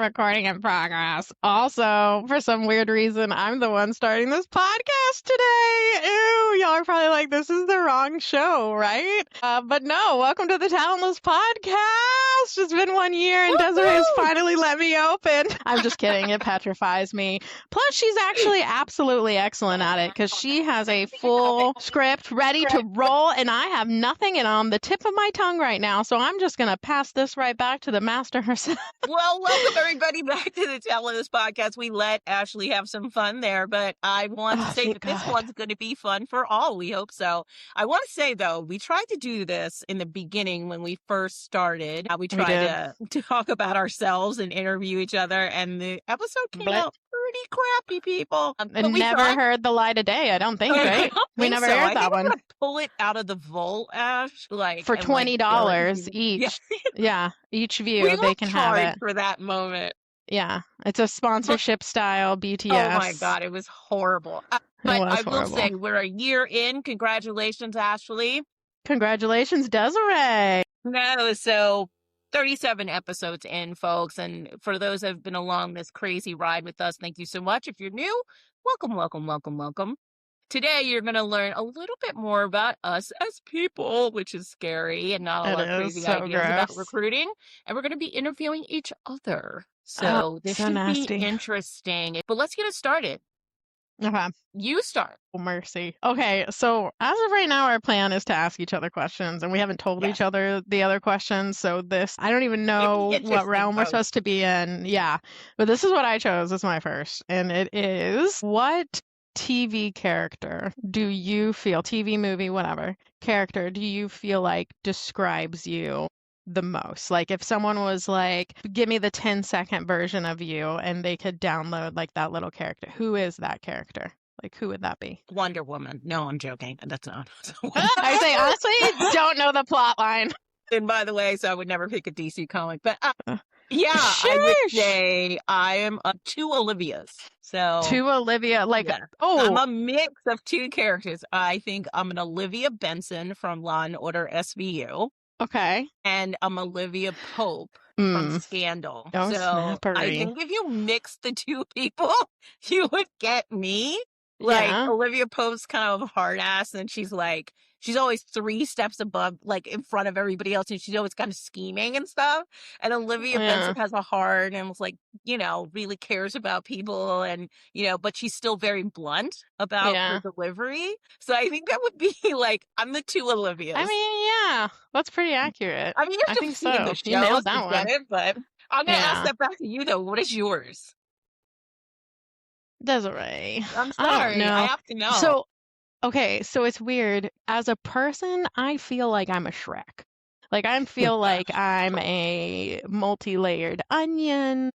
Recording in progress. Also, for some weird reason, I'm the one starting this podcast today. Ew, y'all are probably like, this is the wrong show, right? But no, welcome to the Talentless podcast. It's been 1 year and Desiree has finally let me open. I'm just kidding. It petrifies me. Plus, she's actually absolutely excellent at it because she has a full script ready to roll and I have nothing and on the tip of my tongue right now. So I'm just going to pass this right back to the master herself. Well, welcome everybody back to the Talentless podcast. We let Ashley have some fun there, but I want to say that this one's going to be fun for all. We hope so. I want to say, though, we tried to do this in the beginning when we first started. We tried to talk about ourselves and interview each other, and the episode came out pretty crappy, people. And never heard the light of day, I don't think, right? We never aired that one. I'm gonna pull it out of the vault, Ash, for $20 each. Yeah, each view they can have it for that moment. Yeah, it's a sponsorship style BTS. Oh my God, it was horrible. But I will say we're a year in. Congratulations, Ashley. Congratulations, Desiree. No, so 37 episodes in, folks. And for those that have been along this crazy ride with us, thank you so much. If you're new, welcome, welcome, welcome, welcome. Today, you're going to learn a little bit more about us as people, which is scary and not a lot of crazy ideas about recruiting. And we're going to be interviewing each other. So this should be interesting. But let's get it started. Okay. You start. Oh, mercy. Okay, so as of right now, our plan is to ask each other questions, and we haven't told each other the other questions, so I don't even know what realm we're supposed to be in. Yeah, but this is what I chose. It's my first, and it is, what TV character do you feel, TV, movie, whatever, character do you feel like describes you the most? Like if someone was like, give me the 10-second version of you and they could download like that little character, who is that character? Like who would that be? Wonder Woman. No, I'm joking. That's not. I say honestly, don't know the plot line. And by the way, so I would never pick a DC comic, but yeah, I would say I am two Olivias. So two Olivia, like I'm a mix of two characters. I think I'm an Olivia Benson from Law and Order SVU. Okay. And I'm Olivia Pope from Scandal. Oh, so snappery. I think if you mix the two people, you would get me. Like Olivia Pope's kind of a hard ass, and she's always 3 steps above, like in front of everybody else, and she's always kind of scheming and stuff. And Olivia Benson has a heart and was like, really cares about people, and but she's still very blunt about her delivery. So I think that would be like, I'm the two Olivias. I mean, yeah, that's pretty accurate. I mean, you have to see the show, you nailed that one. It, but I'm gonna ask that back to you though. What is yours? Desiree. I'm sorry. I have to know. So, okay, so it's weird. As a person, I feel like I'm a Shrek. Like, I feel like I'm a multi-layered onion.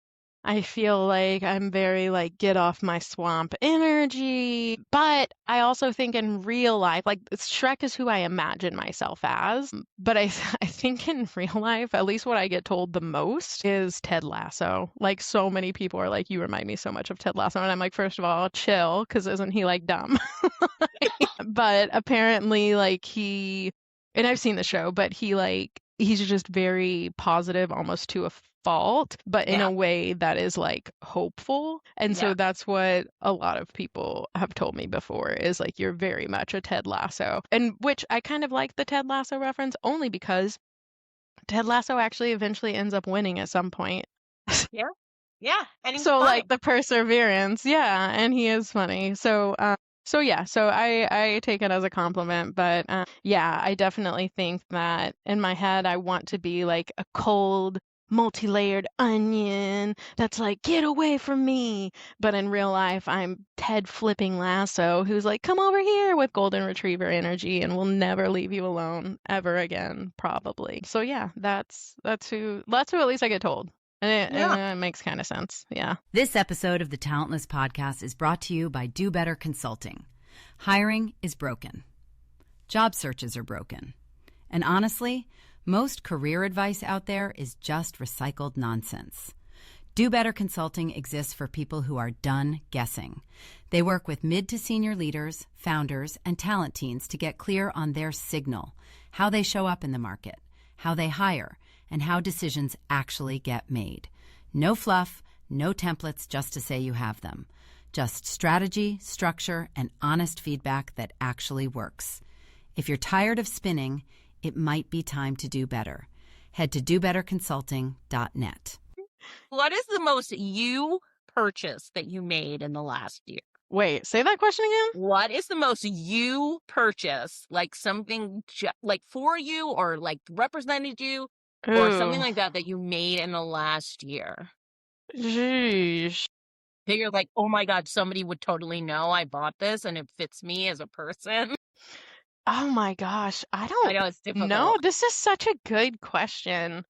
I feel like I'm very, like, get off my swamp energy. But I also think in real life, like, Shrek is who I imagine myself as. But I think in real life, at least what I get told the most is Ted Lasso. Like, so many people are like, you remind me so much of Ted Lasso. And I'm like, first of all, chill, because isn't he, like, dumb? But apparently, like, and I've seen the show, but he's just very positive, almost to a fault, but in a way that is like hopeful. And so that's what a lot of people have told me before, is like, you're very much a Ted Lasso. And which I kind of like the Ted Lasso reference only because Ted Lasso actually eventually ends up winning at some point. Yeah. And he's so funny. Like the perseverance. Yeah. And he is funny. So I take it as a compliment, but I definitely think that in my head, I want to be like a cold, multi-layered onion that's like, get away from me. But in real life, I'm Ted flipping Lasso, who's like, come over here with golden retriever energy and will never leave you alone ever again, probably. So yeah, that's who at least I get told. And it makes kind of sense. Yeah. This episode of the Talentless podcast is brought to you by Do Better Consulting. Hiring is broken. Job searches are broken. And honestly, most career advice out there is just recycled nonsense. Do Better Consulting exists for people who are done guessing. They work with mid to senior leaders, founders, and talent teams to get clear on their signal, how they show up in the market, how they hire, and how decisions actually get made. No fluff, no templates just to say you have them. Just strategy, structure, and honest feedback that actually works. If you're tired of spinning, it might be time to do better. Head to dobetterconsulting.net. What is the most you purchase that you made in the last year? Wait, say that question again? What is the most you purchase, like something like for you or like represented you or something like that you made in the last year? Jeez. That you're like, oh my God, somebody would totally know I bought this and it fits me as a person. Oh my gosh. I know it's difficult. know. This is such a good question.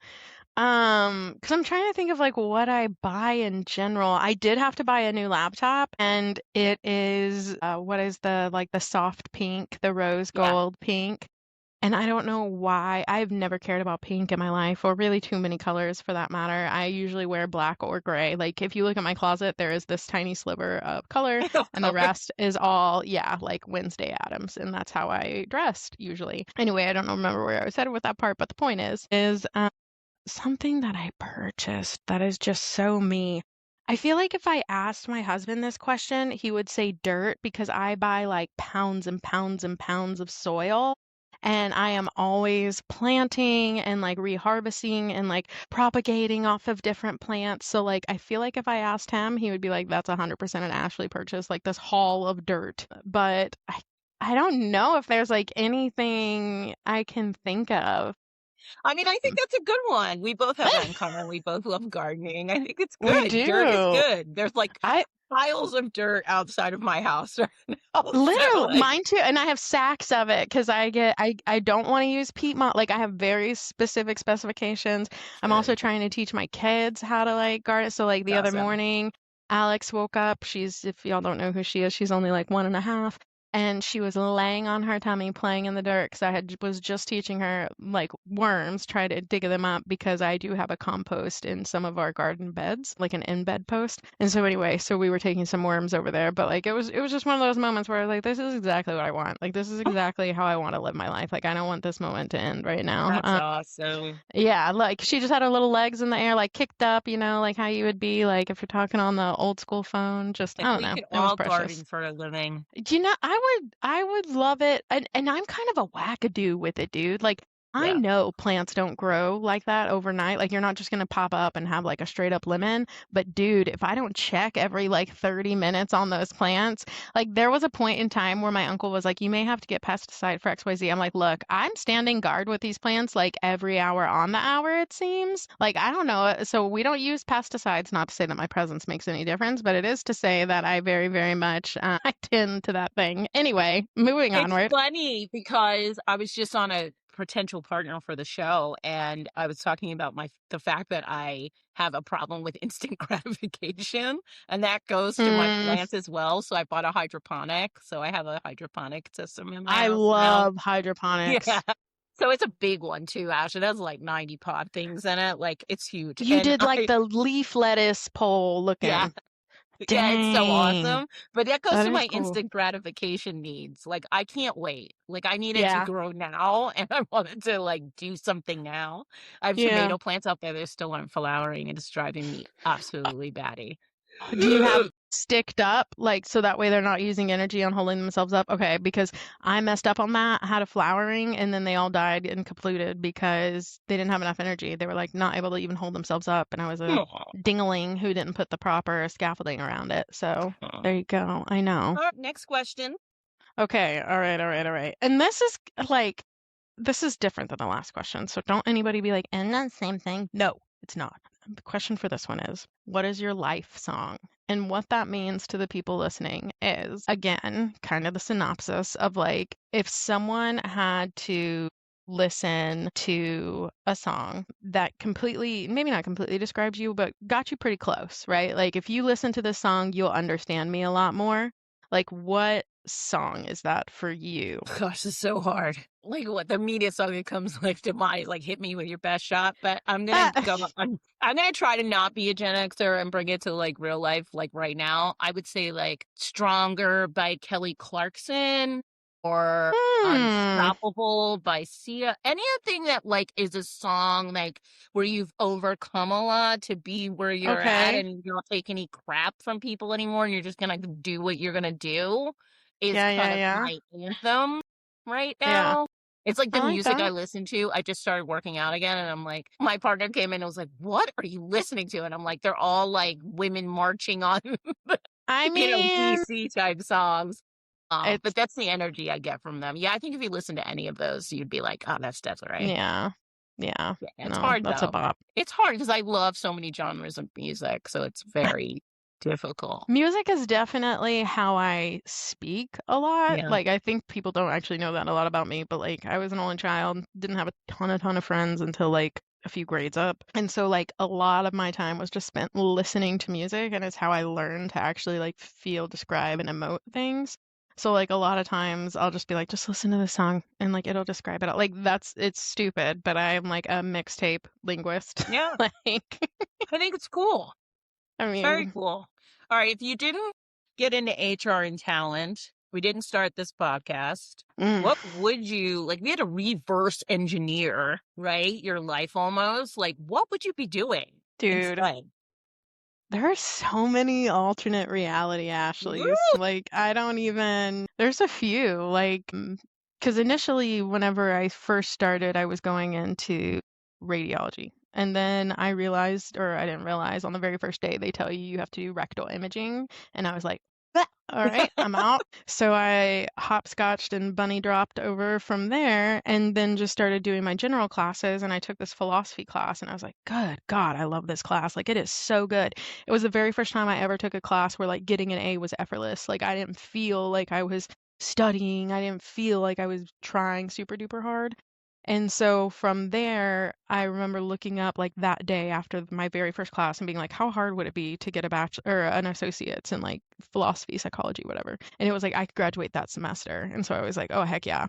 Because I'm trying to think of like what I buy in general. I did have to buy a new laptop, and it is what is the soft pink, the rose gold pink. And I don't know why. I've never cared about pink in my life, or really too many colors for that matter. I usually wear black or gray. Like if you look at my closet, there is this tiny sliver of color, and the rest is all, like Wednesday Addams, and that's how I dressed usually. Anyway, I don't remember where I was headed with that part, but the point is something that I purchased that is just so me. I feel like if I asked my husband this question, he would say dirt because I buy like pounds and pounds and pounds of soil. And I am always planting and like reharvesting and like propagating off of different plants. So like I feel like if I asked him, he would be like, that's 100% an Ashley purchase, like this haul of dirt. But I don't know if there's like anything I can think of. I mean, I think that's a good one. We both have that in common. We both love gardening. I think it's good. We do. Dirt is good. There's like piles of dirt outside of my house right now. Literally, mine too. And I have sacks of it because I don't want to use peat moss. Like I have very specific specifications. I'm also trying to teach my kids how to like garden. So like the other morning, Alex woke up. If y'all don't know who she is, she's only like 1.5. And she was laying on her tummy playing in the dirt because was just teaching her like worms, try to dig them up because I do have a compost in some of our garden beds, like an in-bed post. And so anyway, so we were taking some worms over there, but like it was just one of those moments where I was like, this is exactly what I want. Like this is exactly how I want to live my life. Like I don't want this moment to end right now. That's awesome. Yeah, like she just had her little legs in the air, like kicked up, like how you would be like if you're talking on the old school phone. Just I don't know. It was precious. Garden for a living. I would love it. And I'm kind of a wackadoo with it, dude. Like I know plants don't grow like that overnight. Like you're not just gonna pop up and have like a straight up lemon. But dude, if I don't check every like 30 minutes on those plants, like there was a point in time where my uncle was like, you may have to get pesticide for XYZ. I'm like, look, I'm standing guard with these plants like every hour on the hour, it seems. Like I don't know. So we don't use pesticides, not to say that my presence makes any difference, but it is to say that I very, very much I tend to that thing. Anyway, moving onward. It's funny because I was just on a potential partner for the show, and I was talking about the fact that I have a problem with instant gratification, and that goes to my plants as well. So I bought a hydroponic, so I have a hydroponic system in my house. I love hydroponics. Yeah. So it's a big one too, Ash. It has like 90 pod things in it. Like it's huge. You did like the leaf lettuce pole looking. Yeah. Dang. Yeah, it's so awesome. But that goes to my instant gratification needs. Like I can't wait. Like I need it to grow now, and I wanted to like do something now. I have tomato plants out there that still aren't flowering, and it's driving me absolutely batty. Do you have sticked up, like, so that way they're not using energy on holding themselves up? Okay, because I messed up on that. I had a flowering, and then they all died and completed because they didn't have enough energy. They were, like, not able to even hold themselves up, and I was a dingaling who didn't put the proper scaffolding around it. So, there you go. I know. Next question. Okay, all right. And this is, like, this is different than the last question, so don't anybody be like, and that's the same thing. No, it's not. The question for this one is, what is your life song? And what that means to the people listening is, again, kind of the synopsis of like, if someone had to listen to a song that completely, maybe not completely describes you, but got you pretty close, right? Like if you listen to this song, you'll understand me a lot more. Like what song is that for you? Gosh, it's so hard. Like what the immediate song that comes like to mind, like hit me with your best shot. But I'm gonna I'm gonna try to not be a Gen Xer and bring it to like real life, like right now. I would say like Stronger by Kelly Clarkson or Unstoppable by Sia. Anything that like is a song like where you've overcome a lot to be where you're at Okay. and you don't take any crap from people anymore and you're just gonna do what you're gonna do is Yeah, kind yeah, of yeah. my anthem right Yeah. now. It's like I the like music I that. listen to. I just started working out again and I'm like, my partner came in and was like, "What are you listening to?" And I'm like, they're all like women marching on, I mean, DC type songs. But it's that's the energy I get from them. Yeah, I think if you listen to any of those, you'd be like, "Oh, that's Desiree." yeah. Yeah. Yeah, it's No, hard that's a though. bop. It's hard because I love so many genres of music, so it's very difficult. Music is definitely how I speak a lot. Yeah. Like, I think people don't actually know that a lot about me, but like, I was an only child, didn't have a ton of friends until like a few grades up. And so, like, a lot of my time was just spent listening to music, and it's how I learned to actually like feel, describe, and emote things. So, like, a lot of times I'll just be like, just listen to the song and like it'll describe it all. Like, it's stupid, but I'm like a mixtape linguist. Yeah. Like, I think it's cool. I It's very mean, cool. All right. If you didn't get into HR and talent, we didn't start this podcast. mm, What would you like? We had to reverse engineer, right? Your life almost. Like, what would you be doing dude. instead? There are so many alternate reality Woo! Ashleys. Like, I don't even, there's a few. Like, because initially, whenever I first started, I was going into radiology. And then I realized, or I didn't realize, on the very first day, they tell you you have to do rectal imaging. And I was like, "Bleh, all right, I'm out." So I hopscotched and bunny dropped over from there and then just started doing my general classes. And I took this philosophy class and I was like, good God, I love this class. Like, it is so good. It was the very first time I ever took a class where like getting an A was effortless. Like, I didn't feel like I was studying. I didn't feel like I was trying super duper hard. And so from there, I remember looking up like that day after my very first class and being like, how hard would it be to get a bachelor or an associate's in like philosophy, psychology, whatever. And it was like I could graduate that semester. And so I was like, oh, heck yeah.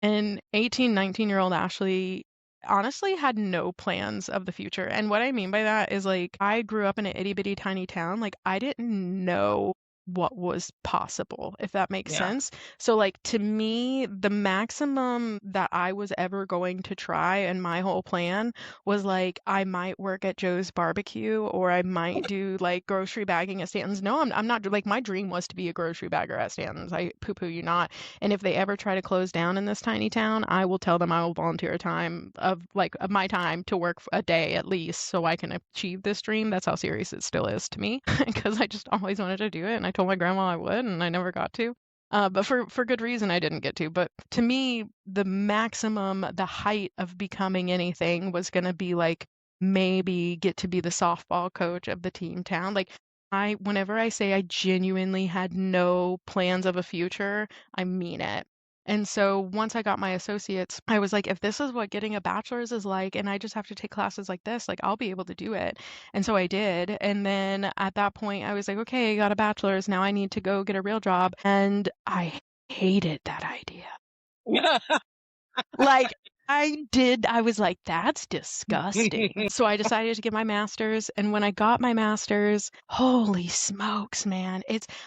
And 18, 19-year-old Ashley honestly had no plans of the future. And what I mean by that is like I grew up in an itty bitty tiny town. Like I didn't know what was possible, if that makes Yeah. sense. So like to me, the maximum that I was ever going to try and my whole plan was like I might work at Joe's Barbecue or I might do like grocery bagging at Stanton's. No, I'm not like my dream was to be a grocery bagger at Stanton's. I poo-poo you not. And if they ever try to close down in this tiny town, I will tell them I will volunteer a time of my time to work a day at least so I can achieve this dream. That's how serious it still is to me because I just always wanted to do it and I told my grandma I would and I never got to. But for good reason I didn't get to. But to me, the maximum, the height of becoming anything was going to be like maybe get to be the softball coach of the team town. Like whenever I say I genuinely had no plans of a future, I mean it. And so once I got my associates, I was like, if this is what getting a bachelor's is like, and I just have to take classes like this, like I'll be able to do it. And so I did. And then at that point, I was like, okay, I got a bachelor's. Now I need to go get a real job. And I hated that idea. Like I was like, that's disgusting. So I decided to get my master's. And when I got my master's, holy smokes, man.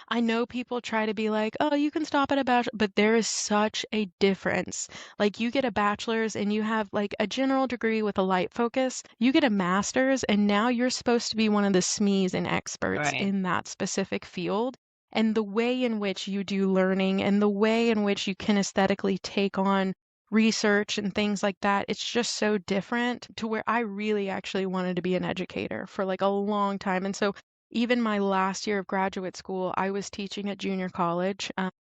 I know people try to be like, oh, you can stop at a bachelor, but there is such a difference. Like you get a bachelor's and you have like a general degree with a light focus. You get a master's and now you're supposed to be one of the SMEs and experts Right. in that specific field. And the way in which you do learning and the way in which you kinesthetically take on research and things like that, it's just so different to where I really actually wanted to be an educator for like a long time. And so even my last year of graduate school, I was teaching at junior college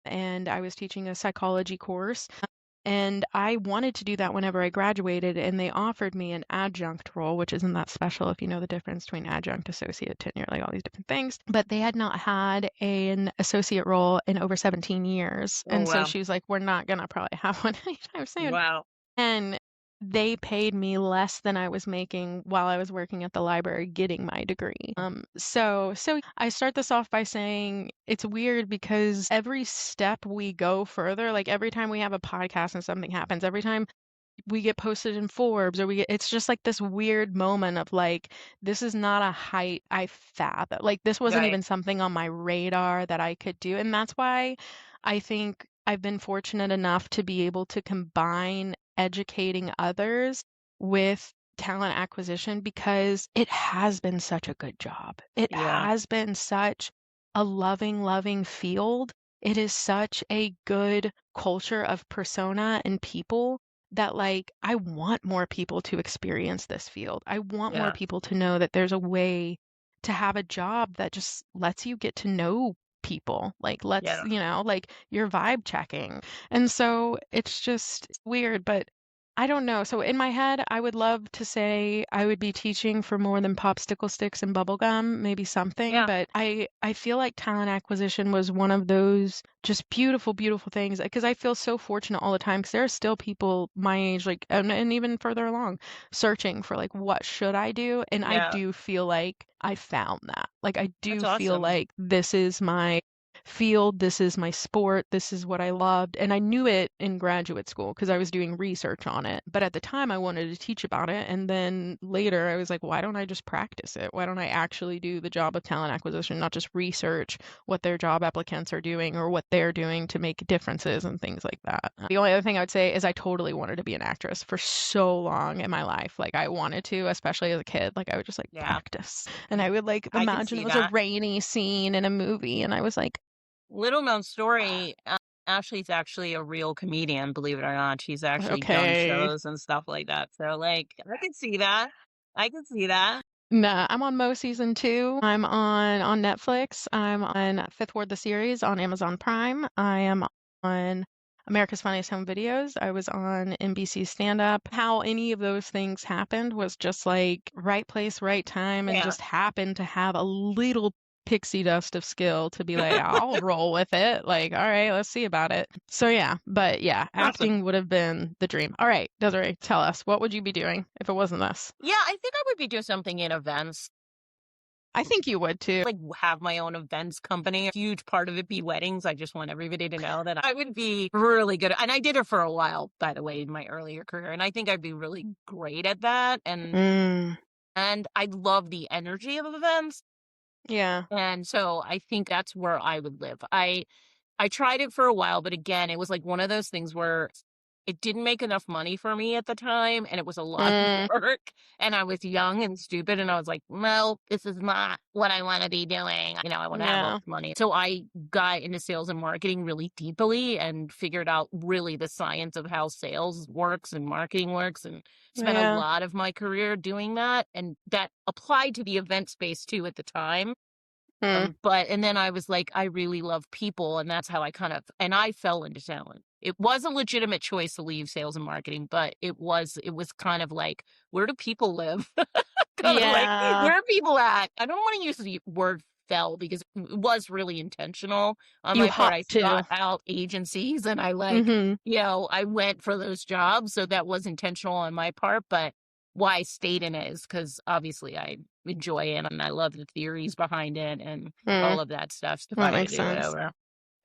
and I was teaching a psychology course. And I wanted to do that whenever I graduated, and they offered me an adjunct role, which isn't that special if you know the difference between adjunct, associate, tenure, like all these different things. But they had not had an associate role in over 17 years. Oh, And so wow. she was like, we're not going to probably have one anytime soon. Wow. And they paid me less than I was making while I was working at the library getting my degree. So I start this off by saying it's weird because every step we go further, like every time we have a podcast and something happens, every time we get posted in Forbes or it's just like this weird moment of like, this is not a height I fathom. Like this wasn't Right. even something on my radar that I could do. And that's why I think I've been fortunate enough to be able to combine educating others with talent acquisition because it has been such a good job. It Yeah. has been such a loving field. It is such a good culture of persona and people that like I want more people to experience this field. I want more Yeah. people to know that there's a way to have a job that just lets you get to know people. Like lets, Yeah. like you're vibe checking. And so it's just weird, but I don't know. So in my head, I would love to say I would be teaching for more than popsicle sticks and bubble gum, maybe something, Yeah. but I feel like talent acquisition was one of those just beautiful things because I feel so fortunate all the time because there are still people my age like and even further along searching for like what should I do? And I Yeah. do feel like I found that. Like I That's do feel awesome. like this is my field, this is my sport, this is what I loved. And I knew it in graduate school because I was doing research on it. But at the time, I wanted to teach about it. And then later, I was like, why don't I just practice it? Why don't I actually do the job of talent acquisition, not just research what their job applicants are doing or what they're doing to make differences and things like that? The only other thing I would say is I totally wanted to be an actress for so long in my life. Like, I wanted to, especially as a kid. Like, I would just like Yeah. practice. And I would like I can imagine it see was a that. rainy scene in a movie. And I was like, Little known story, Ashley's actually a real comedian, believe it or not. She's actually done okay. shows and stuff like that. So, like, I can see that. I can see that. Nah, I'm on Mo season 2. I'm on Netflix. I'm on Fifth Ward the series on Amazon Prime. I am on America's Funniest Home Videos. I was on NBC Stand Up. How any of those things happened was just like right place, right time, and Yeah. just happened to have a little pixie dust of skill to be like, I'll roll with it. Like, all right, let's see about it. So yeah, but yeah, Awesome. acting would have been the dream. All right, Desiree, tell us, what would you be doing if it wasn't this? Yeah, I think I would be doing something in events. I think you would too. Like have my own events company. A huge part of it be weddings. I just want everybody to know that I would be really good. And I did it for a while, by the way, in my earlier career. And I think I'd be really great at that. And I love the energy of events. Yeah. And so I think that's where I would live. I tried it for a while, but again, it was like one of those things where it didn't make enough money for me at the time, and it was a lot of work, and I was young and stupid, and I was like, no, this is not what I want to be doing. I want to have all Yeah. this money. So I got into sales and marketing really deeply and figured out really the science of how sales works and marketing works, and spent a Yeah. lot of my career doing that, and that applied to the event space too at the time. And then I was like, I really love people. And that's how and I fell into talent. It was a legitimate choice to leave sales and marketing, but it was kind of like, where do people live? Kind of like, Yeah. where are people at? I don't want to use the word fell because it was really intentional on You my part. I hop too. sought out agencies and I Mm-hmm. I went for those jobs. So that was intentional on my part, but why I stayed in it is because obviously I enjoy it and I love the theories behind it and all of that stuff. So if I That had makes to do it sense. over.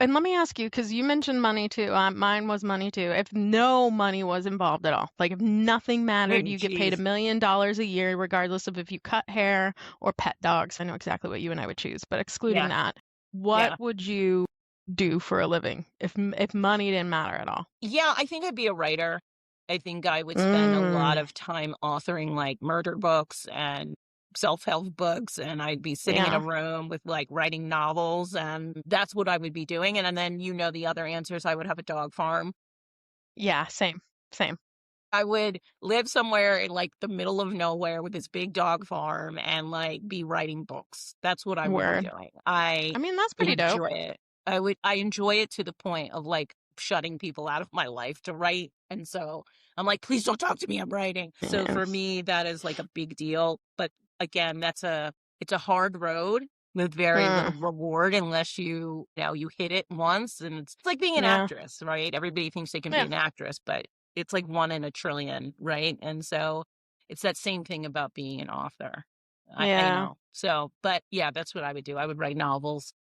And let me ask you, because you mentioned money too. Mine was money too. If no money was involved at all, like if nothing mattered, you get paid $1 Jeez. million a year, regardless of if you cut hair or pet dogs. I know exactly what you and I would choose, but excluding Yeah. that, what Yeah. would you do for a living if money didn't matter at all? Yeah. I think I'd be a writer. I think I would spend a lot of time authoring like murder books and self-help books, and I'd be sitting in a Yeah. room with like writing novels, and that's what I would be doing. And then the other answers, I would have a dog farm. Yeah. Same. I would live somewhere in like the middle of nowhere with this big dog farm and like be writing books. That's what I would be Word. doing. I I mean, that's pretty dope. enjoy it. I enjoy it to the point of like shutting people out of my life to write. And so I'm like, please don't talk to me. I'm writing. So Yeah. for me, that is like a big deal. But again, it's a hard road with very little reward unless you hit it once. And it's like being an actress, right? Everybody thinks they can be an actress, but it's like 1 in a trillion, right? And so it's that same thing about being an author. I know. So, but yeah, that's what I would do. I would write novels.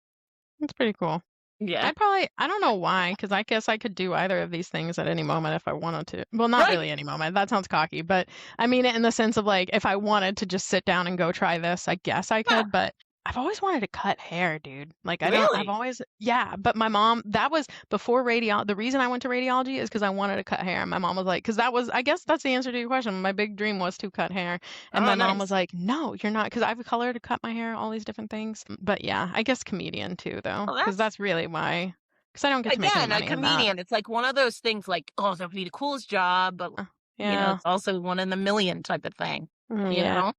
That's pretty cool. Yeah. I don't know why, because I guess I could do either of these things at any moment if I wanted to. Well, not Right. really any moment. That sounds cocky, but I mean it in the sense of like if I wanted to just sit down and go try this, I guess I could, but I've always wanted to cut hair, dude. Like I've Really? always, yeah, but my mom, that was before the reason I went to radiology is because I wanted to cut hair. My mom was like, because that was, I guess that's the answer to your question. My big dream was to cut hair. And Oh, my mom was nice. like, no, you're not, because I've colored to cut my hair, all these different things. But yeah, I guess comedian too, though, Well, because that's that's really why, because I don't get to make any again, a money in that. comedian. It's like one of those things like, oh, that would be the coolest job, but Yeah. it's also one in a million type of thing, you Yeah. know?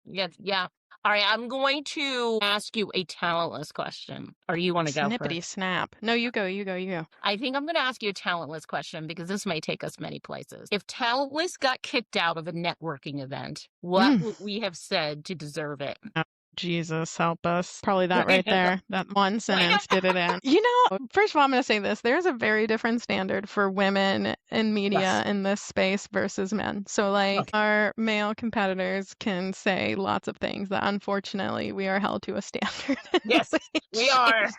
Yes, yeah. All right, I'm going to ask you a talentless question. Or you want to go Snippety first? snap. No, you go, you go, you go. I think I'm going to ask you a talentless question because this may take us many places. If talentless got kicked out of a networking event, what would we have said to deserve it? Oh, Jesus, help us. Probably that right there. That one sentence did it in. First of all, I'm going to say this. There's a very different standard for women in media Yes. in this space versus men. So, like, our male competitors can say lots of things that unfortunately we are held to a standard. Yes, we are.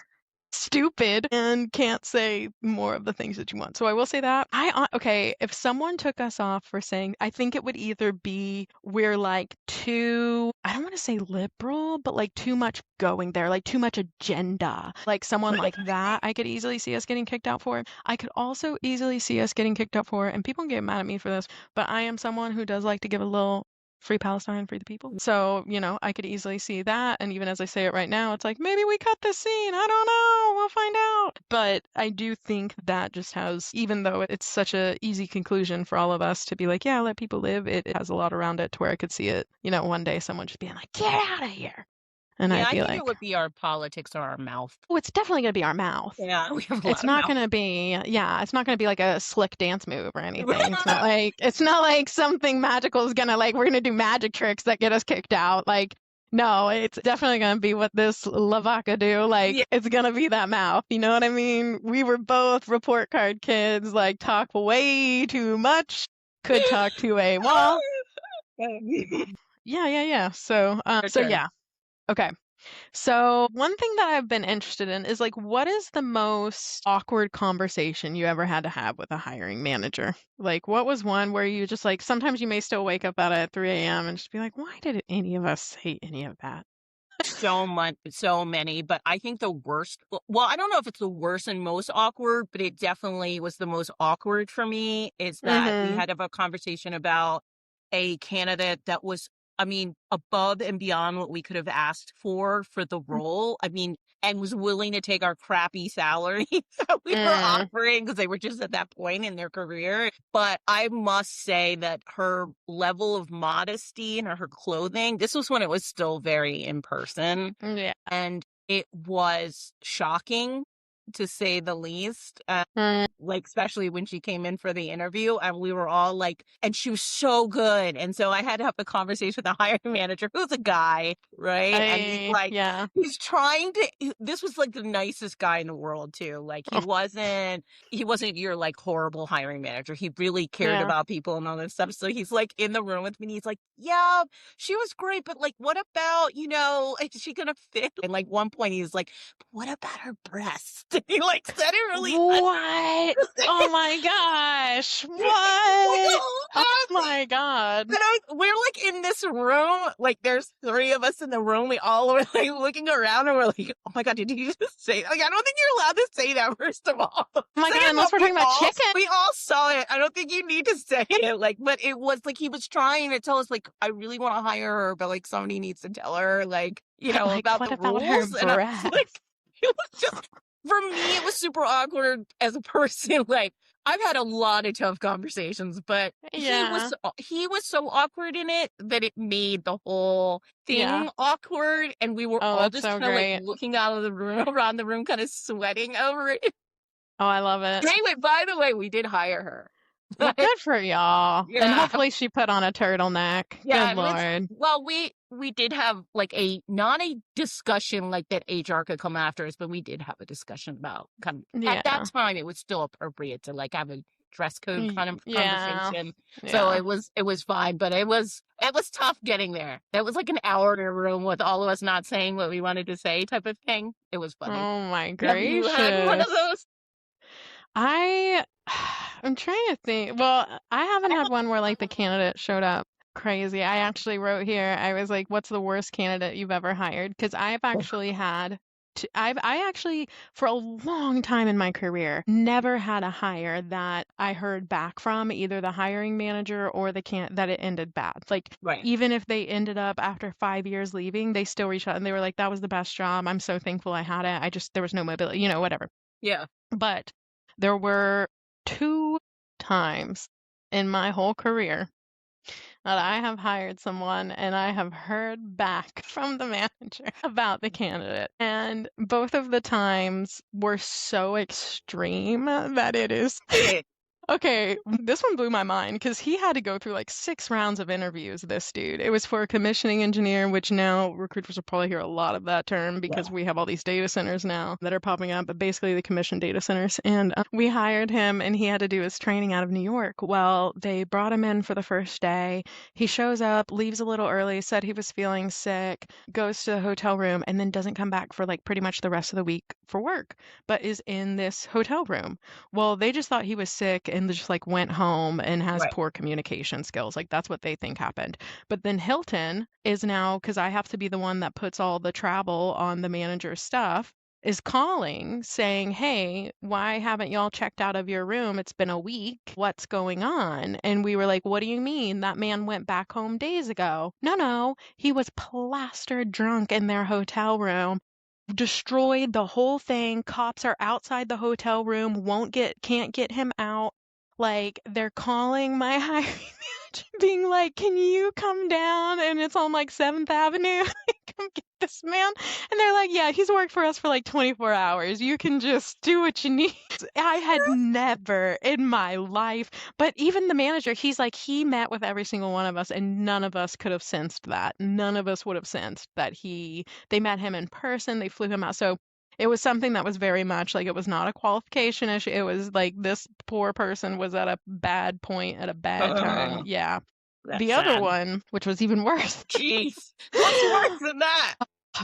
Stupid and can't say more of the things that you want. So I will say that. Okay, if someone took us off for saying, I think it would either be we're like too, I don't want to say liberal, but like too much going there, like too much agenda. Like someone like that, I could easily see us getting kicked out for. I could also easily see us getting kicked out for, and people can get mad at me for this, but I am someone who does like to give a little free Palestine, free the people. So, I could easily see that. And even as I say it right now, it's like, maybe we cut this scene. I don't know. We'll find out. But I do think that just has, even though it's such a easy conclusion for all of us to be like, yeah, let people live, it has a lot around it to where I could see it, one day someone just being like, get out of here. And Yeah, I'd I be think it like, would be our politics or our mouth. oh, it's definitely going to be our mouth. Yeah, we have a It's lot of not mouth. going to be, yeah, it's not going to be like a slick dance move or anything. It's not like something magical is going to we're going to do magic tricks that get us kicked out. Like, no, it's definitely going to be what this Lavaca do. Like, Yeah. it's going to be that mouth. You know what I mean? We were both report card kids, like, talk way too much, could talk to a wall. Yeah. So, yeah. Okay. So one thing that I've been interested in is what is the most awkward conversation you ever had to have with a hiring manager? Like, what was one where you just sometimes you may still wake up at 3 a.m. and just be like, why did any of us say any of that? So much, so many, but I think the worst, well, I don't know if it's the worst and most awkward, but it definitely was the most awkward for me is that we had to have a conversation about a candidate that was, above and beyond what we could have asked for the role. And was willing to take our crappy salary that we were offering because they were just at that point in their career. But I must say that her level of modesty and her clothing, this was when it was still very in person. Yeah. And it was shocking to say the least. Especially when she came in for the interview and we were all and she was so good. And so I had to have a conversation with the hiring manager who's a guy, right? And he's yeah. He's trying to, this was the nicest guy in the world too. He wasn't your horrible hiring manager. He really cared about people and all that stuff. So he's in the room with me and he's like, yeah, she was great. But what about, is she going to fit? And one point he's like, what about her breast? He said it really. What? Oh my gosh. What? Oh my God. We're in this room, there's three of us in the room. We all were looking around and we're like, oh my God, did you just say that? I don't think you're allowed to say that, first of all. Oh my God, unless we're talking about chicken. We all saw it. I don't think you need to say it. But it was he was trying to tell us, I really want to hire her, but somebody needs to tell her, about the rules. And I was it was just, for me, it was super awkward as a person. I've had a lot of tough conversations, but he was so awkward in it that it made the whole thing awkward. And we were all just kind of looking out of the room, around the room, kind of sweating over it. Oh, I love it. Anyway, by the way, we did hire her. Well, good for y'all. Yeah. And hopefully she put on a turtleneck. Yeah, good Lord. Well, we did have not a discussion that HR could come after us, but we did have a discussion about at that time it was still appropriate to have a dress code kind of conversation. Yeah. So it was fine, but it was tough getting there. That was an hour in a room with all of us not saying what we wanted to say type of thing. It was funny. Oh my gracious. Have you had one of those? I'm trying to think. Well, I haven't had one where the candidate showed up crazy. I actually wrote here, I was like, what's the worst candidate you've ever hired? Because I've actually had I actually, for a long time in my career, never had a hire that I heard back from either the hiring manager or the can that it ended bad. Like, Right. even if they ended up after 5 years leaving, they still reached out and they were like, that was the best job. I'm so thankful I had it. There was no mobility, whatever. Yeah. But there were two times in my whole career that I have hired someone and I have heard back from the manager about the candidate. And both of the times were so extreme that it is. Okay, this one blew my mind because he had to go through like 6 rounds of interviews, this dude. It was for a commissioning engineer, which now recruiters will probably hear a lot of that term because we have all these data centers now that are popping up, but basically the commissioned data centers. And we hired him and he had to do his training out of New York. Well, they brought him in for the first day. He shows up, leaves a little early, said he was feeling sick, goes to the hotel room, and then doesn't come back for like pretty much the rest of the week for work, but is in this hotel room. Well, they just thought he was sick and just like went home and has Right. poor communication skills. Like that's what they think happened. But then Hilton is now, because I have to be the one that puts all the travel on the manager's stuff, is calling saying, hey, why haven't y'all checked out of your room? It's been a week. What's going on? And we were like, what do you mean? That man went back home days ago. No, he was plastered drunk in their hotel room, destroyed the whole thing. Cops are outside the hotel room, can't get him out. Like, they're calling my hiring manager, being like, can you come down? And it's on like 7th Avenue. Come get this man. And they're like, yeah, he's worked for us for like 24 hours. You can just do what you need. I had never in my life, but even the manager, he's like, he met with every single one of us and none of us could have sensed that. None of us would have sensed that they met him in person, they flew him out. So it was something that was very much like, it was not a qualification issue. It was like this poor person was at a bad point at a bad time. Yeah. The other sad. one, which was even worse. Jeez. What's worse than that?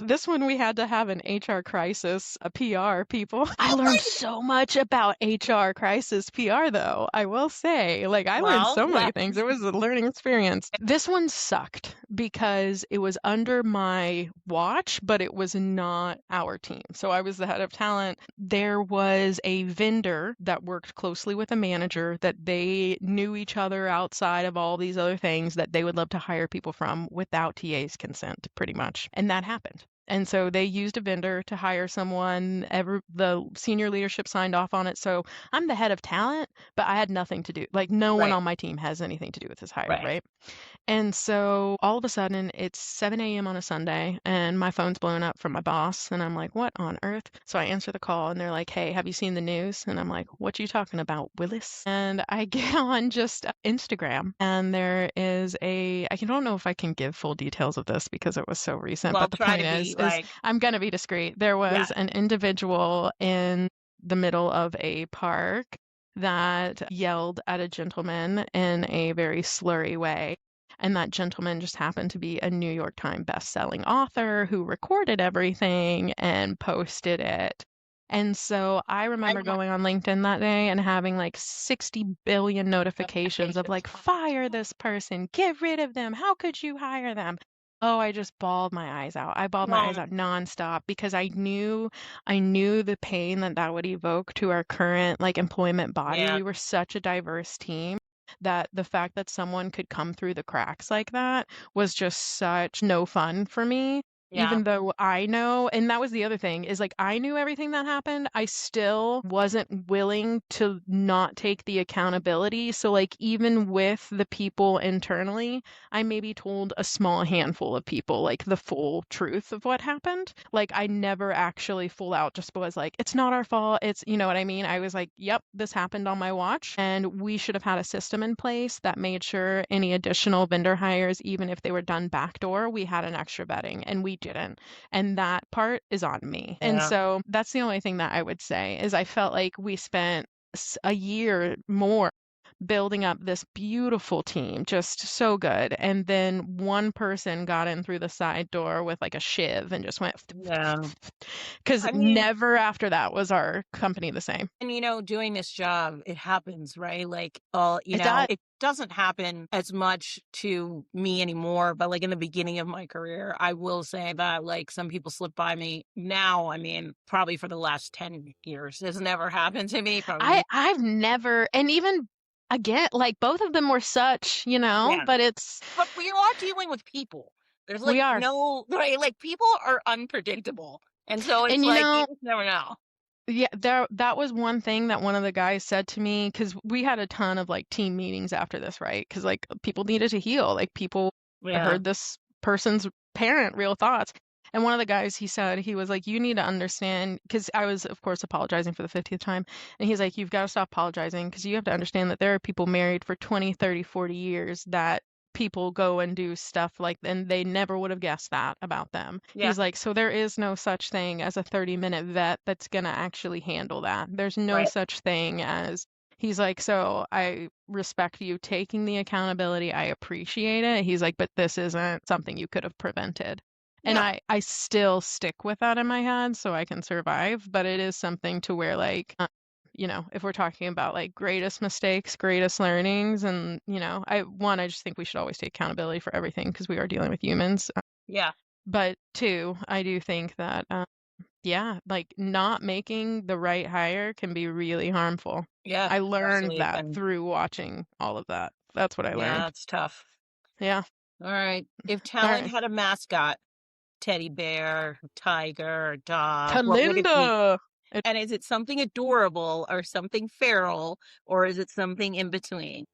This one we had to have an HR crisis, a PR, people. I learned so much about HR crisis PR, though. I will say, like, I learned so many things. It was a learning experience. This one sucked because it was under my watch, but it was not our team. So I was the head of talent. There was a vendor that worked closely with a manager that they knew each other outside of all these other things that they would love to hire people from without TA's consent, pretty much. And that happened. And so they used a vendor to hire someone. The senior leadership signed off on it. So I'm the head of talent, but I had nothing to do. Like, no one on my team has anything to do with this hire, right? And so all of a sudden it's 7 a.m. on a Sunday and my phone's blowing up from my boss. And I'm like, what on earth? So I answer the call and they're like, hey, have you seen the news? And I'm like, what you talking about, Willis? And I get on just Instagram and there is I don't know if I can give full details of this because it was so recent, but the point is I'm going to be discreet. There was an individual in the middle of a park that yelled at a gentleman in a very slurry way. And that gentleman just happened to be a New York Times best-selling author who recorded everything and posted it. And so I remember going on LinkedIn that day and having like 60 billion notifications of like, fire this person, get rid of them, how could you hire them? Oh, I just bawled my eyes out. I bawled my eyes out nonstop because I knew the pain that would evoke to our current like employment body. We were such a diverse team that the fact that someone could come through the cracks like that was just such no fun for me. Even though I know, and that was the other thing, is like I knew everything that happened, I still wasn't willing to not take the accountability. So like even with the people internally, I maybe told a small handful of people like the full truth of what happened. Like I never actually full out just was like, it's not our fault. It's, you know what I mean? I was like, yep, this happened on my watch. And we should have had a system in place that made sure any additional vendor hires, even if they were done backdoor, we had an extra vetting and we didn't. And that part is on me. And so that's the only thing that I would say is I felt like we spent a year more building up this beautiful team, just so good. And then one person got in through the side door with like a shiv and just went, Yeah. because I mean, never after that was our company the same. and, doing this job, it happens, right? Like, It does. it doesn't happen as much to me anymore, but like in the beginning of my career, I will say that like some people slip by me now. I mean, probably for the last 10 years, it's never happened to me. Probably. I've never, and even again, like both of them were such, Yeah. but it's, But we are dealing with people. There's we like are. no, right? Like people are unpredictable. And so it's And like, you just never know. yeah, that was one thing that one of the guys said to me, because we had a ton of like team meetings after this, right? Because like people needed to heal, like people Yeah. heard this person's parent real thoughts. And one of the guys, he said, he was like, you need to understand, because I was, of course, apologizing for the 50th time. And he's like, you've got to stop apologizing because you have to understand that there are people married for 20, 30, 40 years that people go and do stuff like, and they never would have guessed that about them. Yeah. He's like, so there is no such thing as a 30-minute vet that's going to actually handle that. There's no Right. such thing as, he's like, so I respect you taking the accountability. I appreciate it. He's like, but this isn't something you could have prevented. And Yeah. I still stick with that in my head so I can survive, but it is something to where like, if we're talking about like greatest mistakes, greatest learnings, and I just think we should always take accountability for everything because we are dealing with humans. Yeah. But two, I do think that, yeah, like not making the right hire can be really harmful. Yeah. I learned Absolutely. that through watching all of that. That's what I learned. Yeah, it's tough. Yeah. All right. If All Talent right. had a mascot, teddy bear, tiger, dog, what would it be? Kalinda. And is it something adorable or something feral, or is it something in between?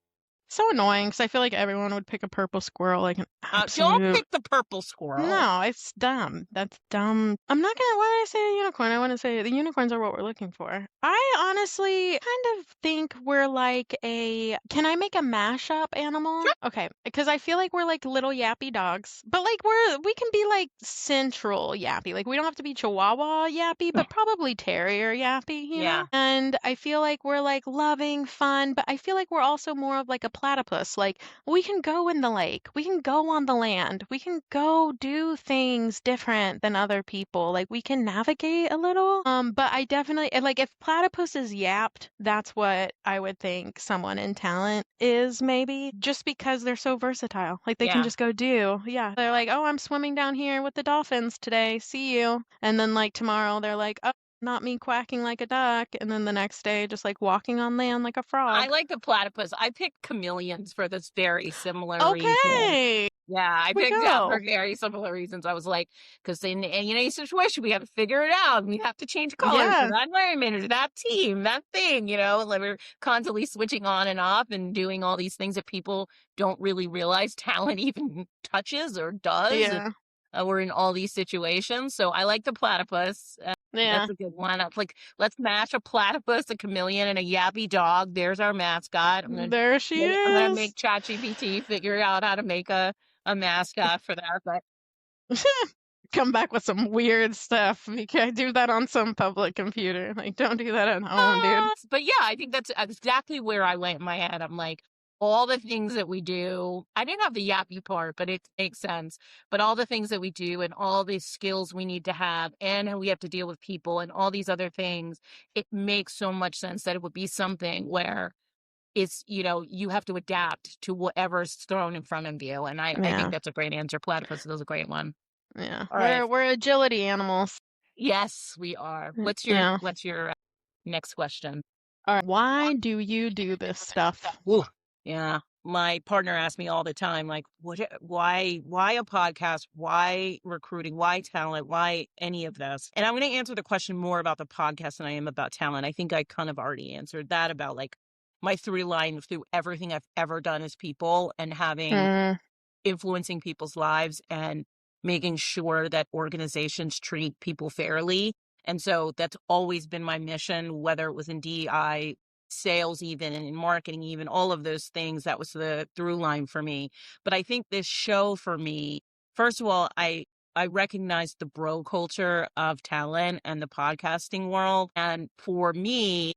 So annoying because I feel like everyone would pick a purple squirrel like an Don't absolute. pick the purple squirrel. No, it's dumb. That's dumb. I'm not gonna. Why did I say a unicorn? I want to say the unicorns are what we're looking for. I honestly kind of think we're like a. Can I make a mashup animal? Sure. Okay, because I feel like we're like little yappy dogs, but like we can be like central yappy. Like we don't have to be Chihuahua yappy, but probably terrier yappy. You Yeah. know. And I feel like we're like loving, fun, but I feel like we're also more of like a platypus. Like we can go in the lake, we can go on the land, we can go do things different than other people. Like we can navigate a little. But I definitely like if platypus is yapped, that's what I would think someone in talent is maybe just because they're so versatile. Like they can just go do. Yeah. They're like, oh, I'm swimming down here with the dolphins today. See you. And then like tomorrow they're like, oh, not me quacking like a duck, and then the next day just like walking on land like a frog. I like the platypus. I picked chameleons for this very similar reason. Okay. Yeah, I picked out for very similar reasons. I was like, because in any situation, we have to figure it out. We have to change colors for that environment or that team, that thing, like we're constantly switching on and off and doing all these things that people don't really realize talent even touches or does. Yeah. We're in all these situations. So I like the platypus. Yeah. That's a good one. Like, let's match a platypus, a chameleon, and a yappy dog. There's our mascot. There she is. I'm gonna make ChatGPT figure out how to make a mascot for that. But come back with some weird stuff. You can't do that on some public computer. Like, don't do that at home, dude. But yeah, I think that's exactly where I went in my head. I'm like, all the things that we do, I didn't have the yappy part, but it makes sense. But all the things that we do and all these skills we need to have and we have to deal with people and all these other things, it makes so much sense that it would be something where it's, you have to adapt to whatever's thrown in front of you. And I think that's a great answer. Platypus is a great one. Yeah. All We're agility animals. Yes, we are. What's your next question? All right. Why do you do this stuff? Ooh. Yeah. My partner asks me all the time, like, why a podcast? Why recruiting? Why talent? Why any of this? And I'm going to answer the question more about the podcast than I am about talent. I think I kind of already answered that about like my through line through everything I've ever done as people and having influencing people's lives and making sure that organizations treat people fairly. And so that's always been my mission, whether it was in DEI, sales, even in marketing, even all of those things. That was the through line for me. But I think this show for me, first of all, I recognize the bro culture of talent and the podcasting world. And for me,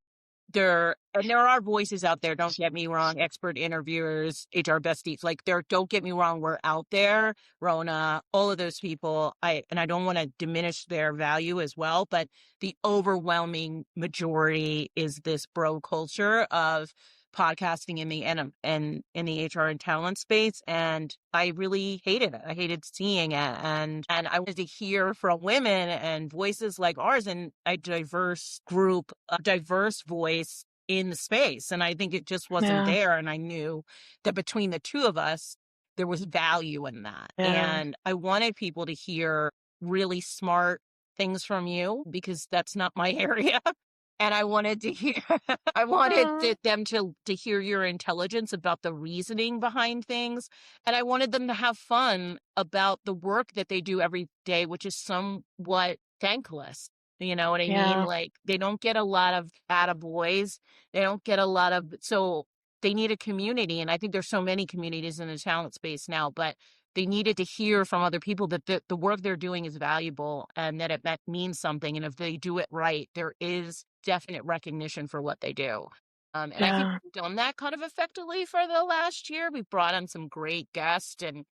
there are voices out there, don't get me wrong, expert interviewers, HR besties, like don't get me wrong, we're out there, Rona, all of those people. I don't want to diminish their value as well, but the overwhelming majority is this bro culture of podcasting in the and in the HR and talent space, and I really hated it. I hated seeing it, and I wanted to hear from women and voices like ours and a diverse group, a diverse voice in the space. And I think it just wasn't there. And I knew that between the two of us, there was value in that. And I wanted people to hear really smart things from you, because that's not my area. And I wanted to hear, I wanted them to hear your intelligence about the reasoning behind things. And I wanted them to have fun about the work that they do every day, which is somewhat thankless. You know what I mean? Like, they don't get a lot of attaboys. They don't get a lot of, so they need a community. And I think there's so many communities in the talent space now, but they needed to hear from other people that the work they're doing is valuable and that it means something. And if they do it right, there is definite recognition for what they do. And I think we've done that kind of effectively for the last year. We've brought on some great guests, and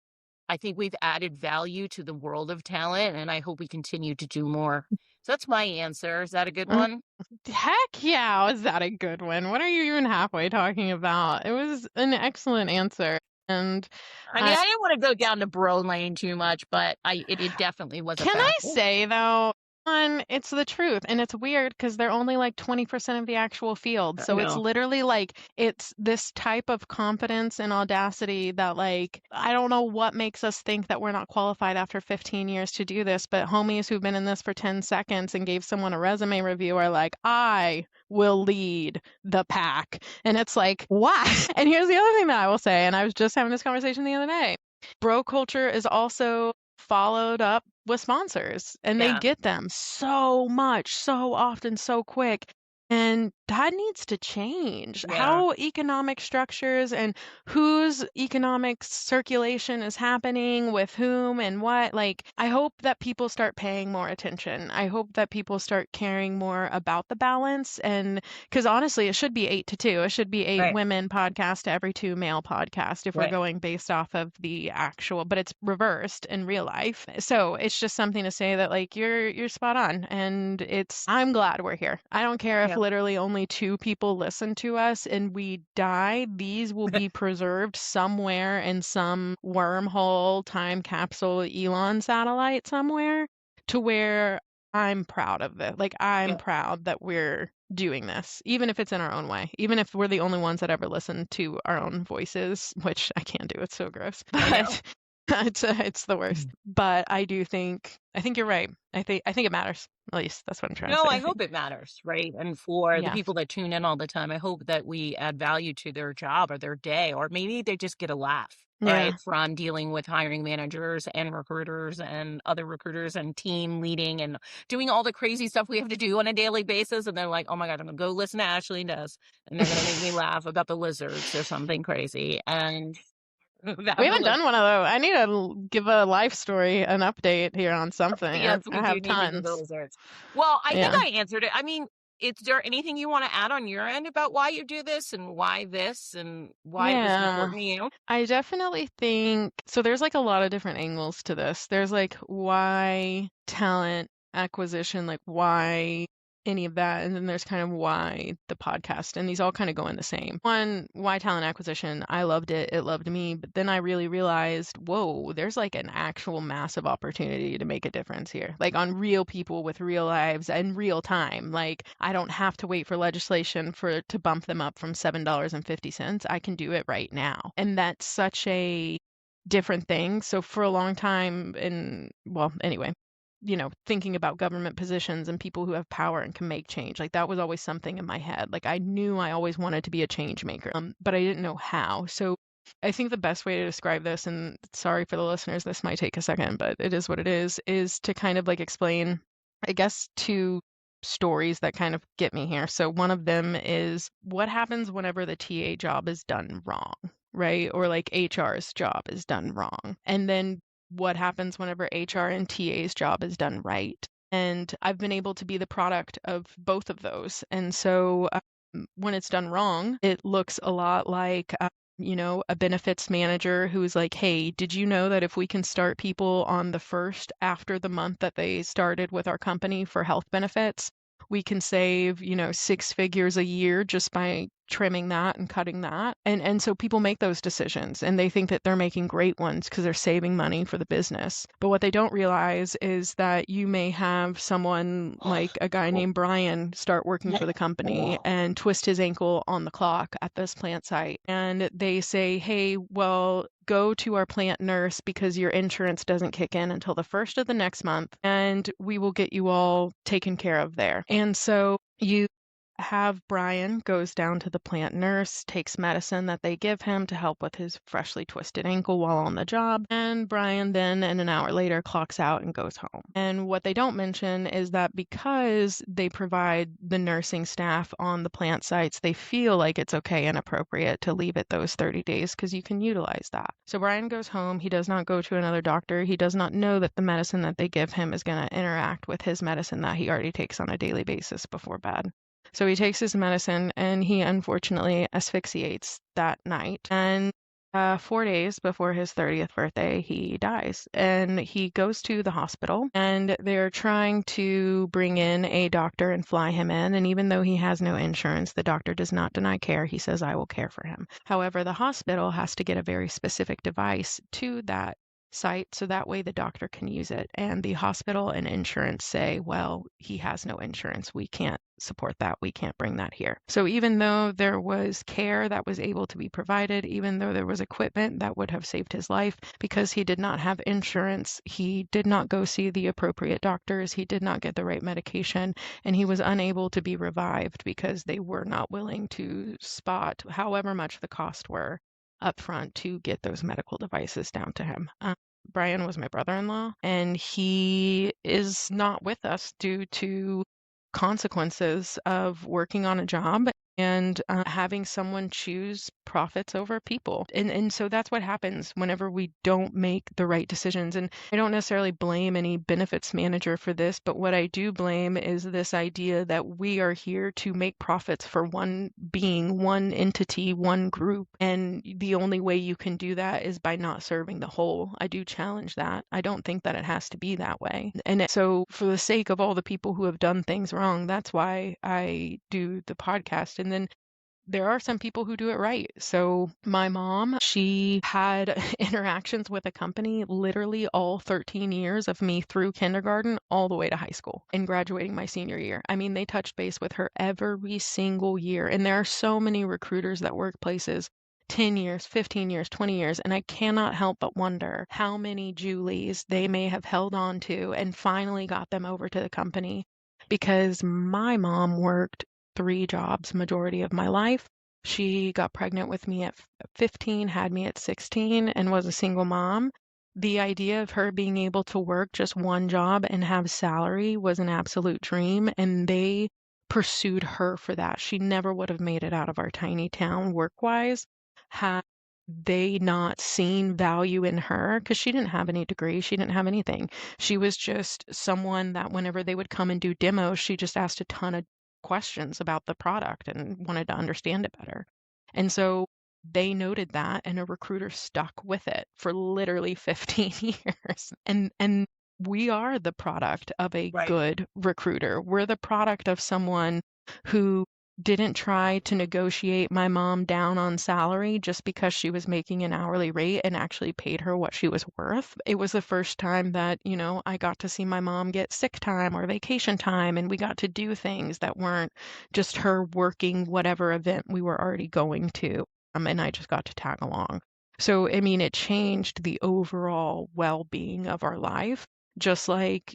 I think we've added value to the world of talent, and I hope we continue to do more. So that's my answer. Is that a good one? Heck yeah, is that a good one? What are you even halfway talking about? It was an excellent answer. And I mean, I didn't want to go down the bro lane too much, but it definitely was a factor. Can I say, though, it's the truth. And it's weird because they're only like 20% of the actual field. So it's literally like, it's this type of confidence and audacity that, like, I don't know what makes us think that we're not qualified after 15 years to do this, but homies who've been in this for 10 seconds and gave someone a resume review are like, I will lead the pack. And it's like, why? And here's the other thing that I will say, and I was just having this conversation the other day. Bro culture is also followed up with sponsors, and they get them so much, so often, so quick. And that needs to change. How economic structures and whose economic circulation is happening with whom and what. Like, I hope that people start paying more attention. I hope that people start caring more about the balance. And because honestly, it should be 8-2. It should be 8 women podcast to every 2 male podcast if we're going based off of the actual, but it's reversed in real life. So it's just something to say that, like, you're spot on. And I'm glad we're here. I don't care if literally only 2 people listen to us and we die. These will be preserved somewhere in some wormhole time capsule Elon satellite somewhere, to where I'm proud of it. Like, I'm proud that we're doing this, even if it's in our own way, even if we're the only ones that ever listen to our own voices, which I can't do. It's so gross. But it's the worst. But I think you're right. I think it matters. At least that's what I'm trying to say. No, I hope it matters, right? And for the people that tune in all the time, I hope that we add value to their job or their day, or maybe they just get a laugh, right? From dealing with hiring managers and recruiters and other recruiters and team leading and doing all the crazy stuff we have to do on a daily basis. And they're like, oh my God, I'm going to go listen to Ashley Does, and they're going to make me laugh about the lizards or something crazy. And we haven't done one of those. I need to give a life story, an update here on something. Yes, I have tons. Well, I think I answered it. I mean, is there anything you want to add on your end about why you do this and why this and why it was important to you? I definitely think so. There's like a lot of different angles to this. There's like why talent acquisition, like why any of that, and then there's kind of why the podcast, and these all kind of go in the same. One, why talent acquisition? I loved it, it loved me, but then I really realized, whoa, there's like an actual massive opportunity to make a difference here, like on real people with real lives and real time. Like, I don't have to wait for legislation to bump them up from $7.50. I can do it right now, and that's such a different thing. So for a long time, anyway, thinking about government positions and people who have power and can make change, like that was always something in my head. Like, I knew I always wanted to be a change maker, but I didn't know how. So I think the best way to describe this, and sorry for the listeners, this might take a second, but it is what it is to kind of like explain, I guess, 2 stories that kind of get me here. So one of them is what happens whenever the TA job is done wrong, right? Or like HR's job is done wrong. And then what happens whenever HR and TA's job is done right. And I've been able to be the product of both of those. And so when it's done wrong, it looks a lot like, a benefits manager who's like, hey, did you know that if we can start people on the first after the month that they started with our company for health benefits, we can save, 6 figures a year just by trimming that and cutting that. And so people make those decisions and they think that they're making great ones because they're saving money for the business. But what they don't realize is that you may have someone like a guy named Brian start working for the company and twist his ankle on the clock at this plant site. And they say, hey, well, go to our plant nurse because your insurance doesn't kick in until the first of the next month, and we will get you all taken care of there. And so you have Brian goes down to the plant nurse, takes medicine that they give him to help with his freshly twisted ankle while on the job, and Brian then, and an hour later, clocks out and goes home. And what they don't mention is that because they provide the nursing staff on the plant sites, they feel like it's okay and appropriate to leave it those 30 days because you can utilize that. So Brian goes home. He does not go to another doctor. He does not know that the medicine that they give him is going to interact with his medicine that he already takes on a daily basis before bed. So he takes his medicine and he unfortunately asphyxiates that night. And 4 days before his 30th birthday, he dies. And he goes to the hospital and they're trying to bring in a doctor and fly him in. And even though he has no insurance, the doctor does not deny care. He says, I will care for him. However, the hospital has to get a very specific device to that site so that way the doctor can use it. And the hospital and insurance say, well, he has no insurance. We can't support that. We can't bring that here. So even though there was care that was able to be provided, even though there was equipment that would have saved his life, because he did not have insurance, he did not go see the appropriate doctors, he did not get the right medication, and he was unable to be revived because they were not willing to spot however much the cost were up front to get those medical devices down to him. Brian was my brother-in-law, and he is not with us due to consequences of working on a job and having someone choose profits over people. And so that's what happens whenever we don't make the right decisions. And I don't necessarily blame any benefits manager for this, but what I do blame is this idea that we are here to make profits for one being, one entity, one group. And the only way you can do that is by not serving the whole. I do challenge that. I don't think that it has to be that way. And so for the sake of all the people who have done things wrong, that's why I do the podcast. And then there are some people who do it right. So my mom, she had interactions with a company literally all 13 years of me through kindergarten all the way to high school and graduating my senior year. I mean, they touched base with her every single year. And there are so many recruiters that work places 10 years, 15 years, 20 years, and I cannot help but wonder how many Julies they may have held on to and finally got them over to the company, because my mom worked 3 jobs majority of my life. She got pregnant with me at 15, had me at 16, and was a single mom. The idea of her being able to work just one job and have salary was an absolute dream, and they pursued her for that. She never would have made it out of our tiny town work-wise had they not seen value in her, because she didn't have any degree, she didn't have anything. She was just someone that whenever they would come and do demos, she just asked a ton of questions about the product and wanted to understand it better. And so they noted that, and a recruiter stuck with it for literally 15 years. And we are the product of a good recruiter. We're the product of someone who didn't try to negotiate my mom down on salary just because she was making an hourly rate and actually paid her what she was worth. It was the first time that, I got to see my mom get sick time or vacation time, and we got to do things that weren't just her working whatever event we were already going to. And I just got to tag along. So, I mean, it changed the overall well-being of our life. Just like,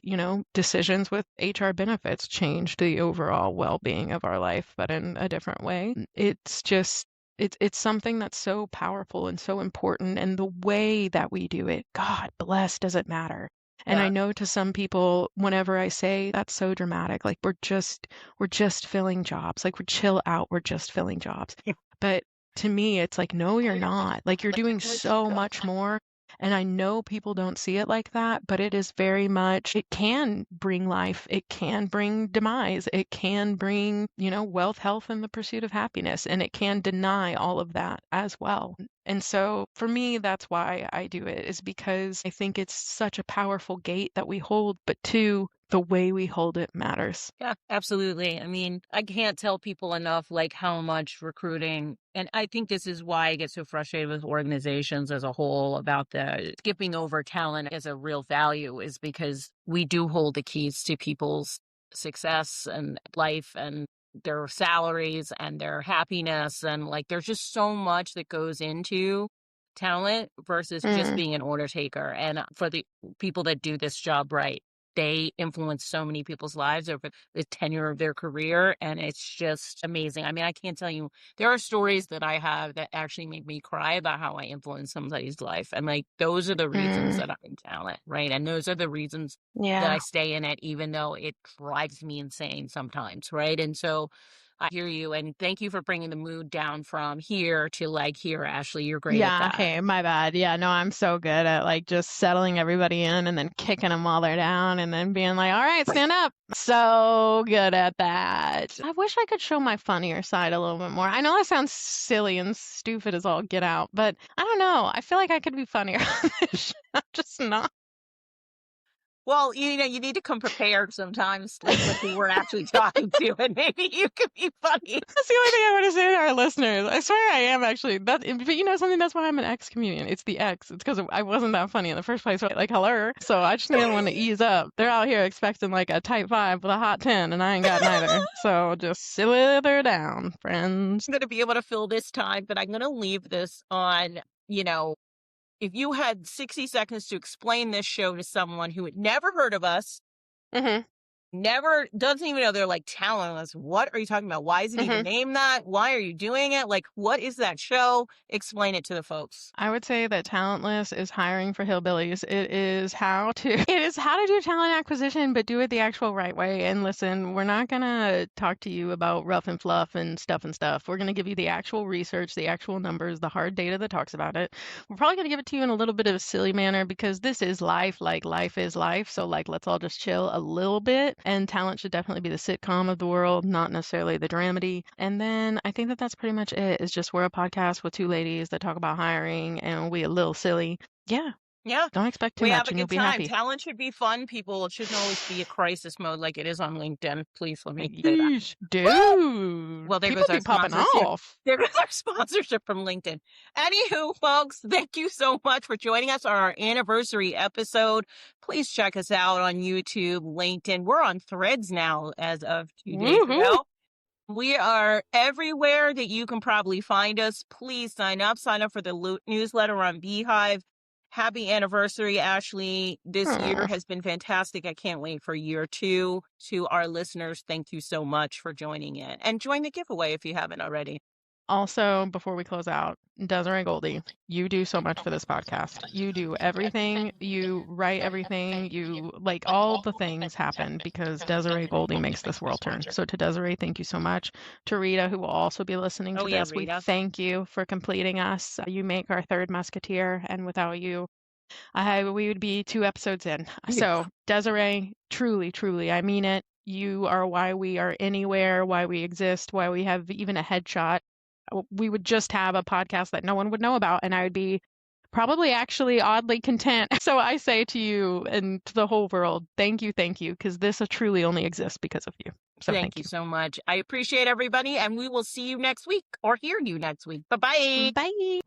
decisions with HR benefits changed the overall well-being of our life, but in a different way. It's just, it's something that's so powerful and so important. And the way that we do it, God bless, does it matter? And I know to some people, whenever I say that's so dramatic, like we're just filling jobs, like we're chill out, we're just filling jobs. But to me, it's like, no, you're not. Like you're doing so much more. And I know people don't see it like that, but it is very much, it can bring life, it can bring demise, it can bring, wealth, health, and the pursuit of happiness, and it can deny all of that as well. And so for me, that's why I do it, is because I think it's such a powerful gate that we hold, but two, the way we hold it matters. Yeah, absolutely. I mean, I can't tell people enough, like, how much recruiting, and I think this is why I get so frustrated with organizations as a whole about the skipping over talent as a real value, is because we do hold the keys to people's success and life and their salaries and their happiness. And like, there's just so much that goes into talent versus just being an order taker. And for the people that do this job right, they influence so many people's lives over the tenure of their career. And it's just amazing. I mean, I can't tell you, there are stories that I have that actually make me cry about how I influence somebody's life. And like, those are the reasons that I'm in talent, right? And those are the reasons that I stay in it, even though it drives me insane sometimes, right? And so I hear you, and thank you for bringing the mood down from here to like here, Ashley. You're great at that. Okay, my bad. Yeah, no, I'm so good at like just settling everybody in and then kicking them while they're down and then being like, all right, stand up. So good at that. I wish I could show my funnier side a little bit more. I know that sounds silly and stupid as all get out, but I don't know. I feel like I could be funnier on this show. I'm just not. Well, you need to come prepared sometimes, like with who we're actually talking to, and maybe you could be funny. That's the only thing I want to say to our listeners. I swear I am actually. But something, that's why I'm an ex-comedian. It's the X. It's because I wasn't that funny in the first place. Like, hello. So I just need one to ease up. They're out here expecting like a type 5 with a hot 10, and I ain't got neither. So just slither down, friends. I'm going to be able to fill this time, but I'm going to leave this on, if you had 60 seconds to explain this show to someone who had never heard of us, never, doesn't even know, they're like, Talentless, what are you talking about? Why is it even named that? Why are you doing it? Like, what is that show? Explain it to the folks. I would say that Talentless is hiring for hillbillies. It is how to do talent acquisition, but do it the actual right way. And listen, we're not gonna talk to you about rough and fluff and stuff. We're gonna give you the actual research, the actual numbers, the hard data that talks about it. We're probably gonna give it to you in a little bit of a silly manner because this is life, like life is life. So like, let's all just chill a little bit. And talent should definitely be the sitcom of the world, not necessarily the dramedy. And then I think that that's pretty much it. It's just we're a podcast with two ladies that talk about hiring and we a little silly. Yeah. Don't expect too much and you'll be happy. Talent should be fun, people. It shouldn't always be a crisis mode like it is on LinkedIn. Please let me say that. Dude. Well, there people goes our popping sponsorship. off. There goes our sponsorship from LinkedIn. Anywho, folks, thank you so much for joining us on our anniversary episode. Please check us out on YouTube, LinkedIn. We're on Threads now as of 2 days ago. We are everywhere that you can probably find us. Please sign up for the newsletter on Beehive. Happy anniversary, Ashley. This year has been fantastic. I can't wait for year 2. To our listeners, thank you so much for joining in. And join the giveaway if you haven't already. Also, before we close out, Desiree Goldey, you do so much for this podcast. You do everything. You write everything. You like all the things happen because Desiree Goldey makes this world turn. So to Desiree, thank you so much. To Rita, who will also be listening to this, we thank you for completing us. You make our third musketeer, and without you, we would be 2 episodes in. So Desiree, truly, truly, I mean it. You are why we are anywhere, why we exist, why we have even a headshot. We would just have a podcast that no one would know about, and I would be probably actually oddly content. So I say to you and to the whole world, thank you, because this truly only exists because of you. So thank you so much. I appreciate everybody, and we will see you next week or hear you next week. Bye-bye. Bye.